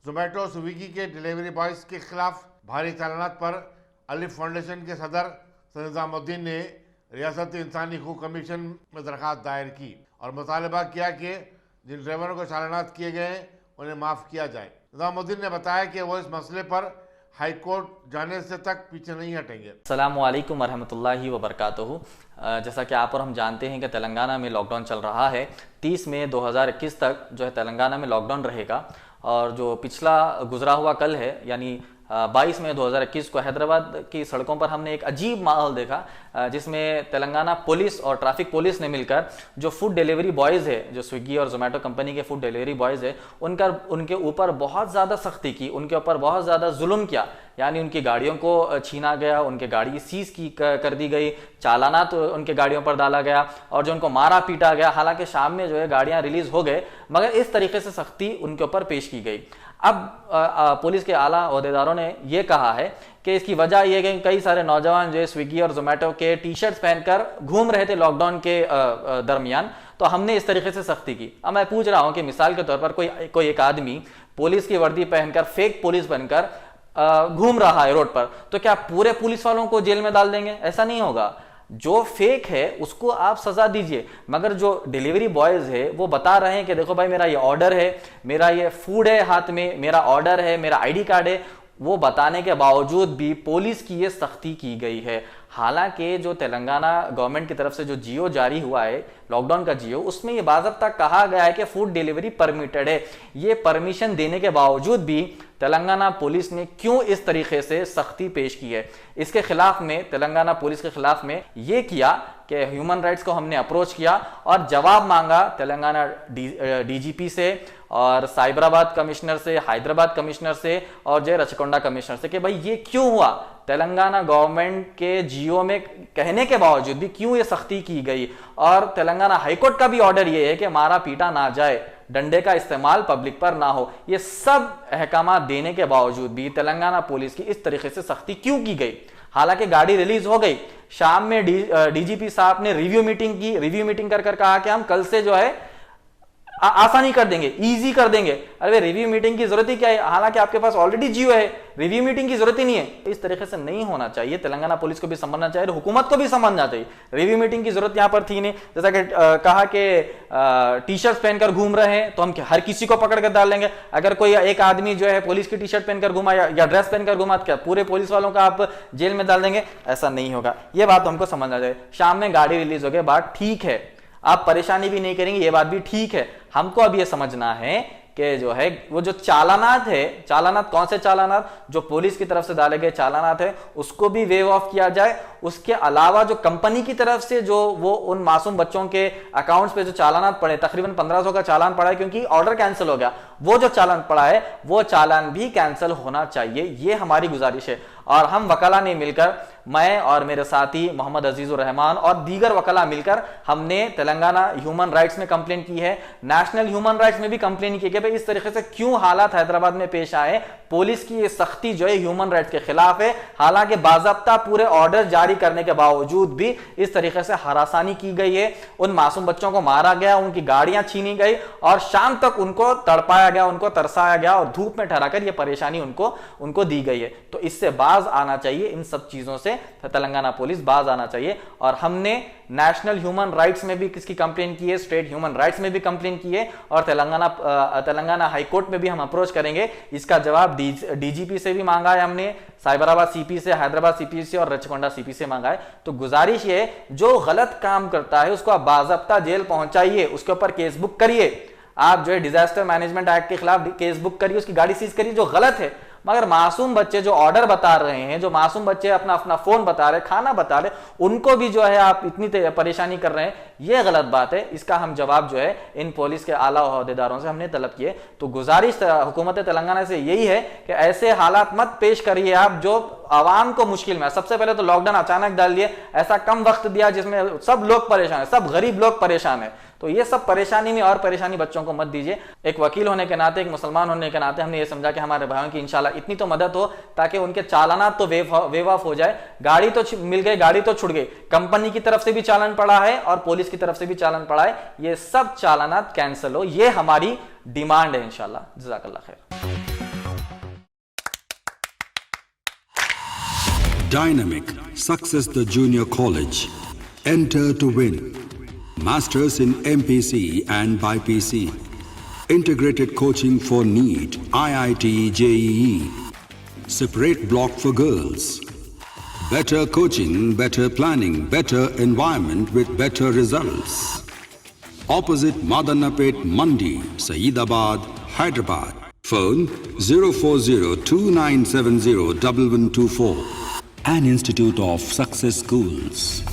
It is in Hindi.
जोमेटो स्विगी के डिलीवरी बॉयज के खिलाफ भारी चालानात पर अलिफ फाउंडेशन के सदर निजामुद्दीन ने रियासती इंसानी हकूक कमीशन में दरख्वास्त दायर की और मुतालबा किया कि जिन ड्राइवरों को चालानात किए गए हैं उन्हें माफ़ किया जाए। निजामुद्दीन ने बताया कि वो इस मसले पर हाई कोर्ट जाने से तक पीछे नहीं हटेंगे। अस्सलामु अलैकुम वरहमतुल्लाहि वबरकातुहू। जैसा कि आप और हम जानते हैं कि तेलंगाना में लॉकडाउन चल रहा है। 30 मई 2021 तक जो है तेलंगाना में लॉकडाउन रहेगा और जो पिछला गुजरा हुआ कल है यानी 22 मई 2021 को हैदराबाद की सड़कों पर हमने एक अजीब माहौल देखा जिसमें तेलंगाना पुलिस और ट्रैफिक पुलिस ने मिलकर जो फूड डिलीवरी बॉयज़ है, जो स्विगी और जोमेटो कंपनी के फूड डिलीवरी बॉयज़ है, उनके ऊपर बहुत ज़्यादा सख्ती की, उनके ऊपर बहुत ज़्यादा जुल्म किया। यानी उनकी गाड़ियों को छीना गया, उनके गाड़ी सीज की कर दी गई, चालाना तो उनके गाड़ियों पर डाला गया और जो उनको मारा पीटा गया। हालांकि शाम में जो है गाड़ियां रिलीज हो गए, मगर इस तरीके से सख्ती उनके ऊपर पेश की गई। अब पुलिस के आला ओहदेदारों ने यह कहा है कि इसकी वजह यह है कि कई सारे नौजवान जो है स्विगी और जोमेटो के टी शर्ट्स पहनकर घूम रहे थे लॉकडाउन के दरमियान, तो हमने इस तरीके से सख्ती की। अब मैं पूछ रहा हूं कि मिसाल के तौर पर कोई एक आदमी पुलिस की वर्दी पहनकर, फेक पुलिस बनकर घूम रहा है रोड पर, तो क्या पूरे पुलिस वालों को जेल में डाल देंगे? ऐसा नहीं होगा। जो फेक है उसको आप सजा दीजिए, मगर जो डिलीवरी बॉयज है वो बता रहे हैं कि देखो भाई मेरा ये ऑर्डर है, मेरा ये फूड है हाथ में, मेरा ऑर्डर है, मेरा आईडी कार्ड है, वो बताने के बावजूद भी पुलिस की ये सख्ती की गई है। हालांकि जो तेलंगाना गवर्नमेंट की तरफ से जो जियो जारी हुआ है, लॉकडाउन का जियो, उसमें ये बाज़ाब्ता कहा गया है कि फूड डिलीवरी परमिटेड है। ये परमिशन देने के बावजूद भी तेलंगाना पुलिस ने क्यों इस तरीके से सख्ती पेश की है? इसके खिलाफ में, तेलंगाना पुलिस के खिलाफ में ये किया कि ह्यूमन राइट्स को हमने अप्रोच किया और जवाब मांगा तेलंगाना डीजीपी से और साइबराबाद कमिश्नर से, हैदराबाद कमिश्नर से और जय रचकोंडा कमिश्नर से कि भाई ये क्यों हुआ? तेलंगाना गवर्नमेंट के जियो में कहने के बावजूद भी क्यों ये सख्ती की गई? और तेलंगाना हाईकोर्ट का भी ऑर्डर ये है कि मारा पीटा ना जाए, डंडे का इस्तेमाल पब्लिक पर ना हो। ये सब अहकाम देने के बावजूद भी तेलंगाना पुलिस की इस तरीके से सख्ती क्यों की गई? हालांकि गाड़ी रिलीज हो गई, शाम में डीजीपी साहब ने रिव्यू मीटिंग की, रिव्यू मीटिंग कर कहा कि हम कल से जो है आसानी कर देंगे, इजी कर देंगे। अरे रिव्यू मीटिंग की जरूरत ही क्या है? हालांकि आपके पास ऑलरेडी जियो है, रिव्यू मीटिंग की जरूरत ही नहीं है। इस तरीके से नहीं होना चाहिए। तेलंगाना पुलिस को भी समझना चाहिए, हुकूमत को भी समझना चाहिए। रिव्यू मीटिंग की जरूरत यहां पर थी नहीं। जैसा कि कहा कि टी शर्ट पहनकर घूम रहे हैं तो हम हर किसी को पकड़ कर डाल लेंगे। अगर कोई एक आदमी जो है पुलिस की टी शर्ट पहनकर घुमा या ड्रेस पहनकर घुमा, क्या पूरे पुलिस वालों का आप जेल में डाल देंगे? ऐसा नहीं होगा। यह बात हमको समझना चाहिए। शाम में गाड़ी रिलीज हो गई, बात ठीक है, आप परेशानी भी नहीं करेंगे, ये बात भी ठीक है। हमको अब ये समझना है कि जो है वो जो चालानात है, चालानात कौन से चालानात? जो पुलिस की तरफ से डाले गए चालानात है उसको भी वेव ऑफ किया जाए। उसके अलावा जो कंपनी की तरफ से जो वो उन मासूम बच्चों के अकाउंट्स पे जो चालानात पड़े, तकरीबन 1500 का चालान पड़ा है क्योंकि ऑर्डर कैंसिल हो गया, वो जो चालान पड़ा है वो चालान भी कैंसिल होना चाहिए। ये हमारी गुजारिश है। और हम वकला ने मिलकर, मैं और मेरे साथी मोहम्मद अजीजुर रहमान और दीगर वकला मिलकर हमने तेलंगाना ह्यूमन राइट्स में कंप्लेन की है, नेशनल ह्यूमन राइट्स में भी कंप्लेन की है कि भाई इस तरीके से क्यों हालात हैदराबाद में पेश आए। पुलिस की ये सख्ती जो है ह्यूमन राइट्स के खिलाफ है। हालांकि बाज़ाब्ता पूरे ऑर्डर जारी करने के बावजूद भी इस तरीके से हरासानी की गई है, उन मासूम बच्चों को मारा गया, उनकी गाड़ियां छीनी गई और शाम तक उनको तड़पाया गया, उनको तरसाया गया और धूप में ठहराकर यह परेशानी उनको दी गई है। तो इससे बाज आना चाहिए, इन सब चीजों से तेलंगाना पुलिस बाज आना चाहिए। और हमने नेशनल ह्यूमन राइट्स में भी किसकी कंप्लेन की है, स्टेट ह्यूमन राइट्स में भी कंप्लेन की है और तेलंगाना हाई कोर्ट में भी हम अप्रोच करेंगे। इसका जवाब डीजीपी से भी मांगा है हमने, साइबराबाद सीपी से, हैदराबाद सीपी से और रचकोंडा सीपी से मांगा है। तो गुजारिश ये, जो गलत काम करता है उसको आप बाज़ाब्ता जेल पहुंचाइए, उसके ऊपर केस बुक करिए। आप जो है डिजास्टर मैनेजमेंट एक्ट के खिलाफ केस बुक करिए, उसकी गाड़ी सीज करिए जो गलत है। मगर मासूम बच्चे जो ऑर्डर बता रहे हैं, जो मासूम बच्चे अपना फोन बता रहे, खाना बता रहे, उनको भी जो है आप इतनी परेशानी कर रहे हैं, यह गलत बात है। इसका हम जवाब जो है इन पुलिस के आला ओहदेदारों से हमने तलब किए। तो गुजारिश हुकूमत तेलंगाना से यही है कि ऐसे हालात मत पेश करिए आप जो आवाम को मुश्किल में। सबसे पहले तो लॉकडाउन अचानक डाल दिए, ऐसा कम वक्त दिया जिसमें सब लोग परेशान है, सब गरीब लोग परेशान है। तो ये सब परेशानी में और परेशानी बच्चों को मत दीजिए। एक वकील होने के नाते, एक मुसलमान होने के नाते हमने ये समझा कि हमारे भाइयों की इंशाल्लाह इतनी तो मदद हो ताकि उनके चालानात तो वेव ऑफ हो जाए। गाड़ी तो मिल गई, गाड़ी तो छुट गई, कंपनी की तरफ से भी चालान पड़ा है और पुलिस की तरफ से भी चालान पड़ा है, ये सब चालानात कैंसिल हो, ये हमारी डिमांड है इंशाल्लाह। जज़ाकल्लाह खैर। Dynamic Success the Junior College. Enter to win. Masters in MPC and BPC. Integrated coaching for NEET, IIT, JEE. Separate block for girls. Better coaching, better planning, better environment with better results. Opposite Madanapet Mandi, Saeedabad, Hyderabad. Phone 04029701124. An Institute of Success Schools.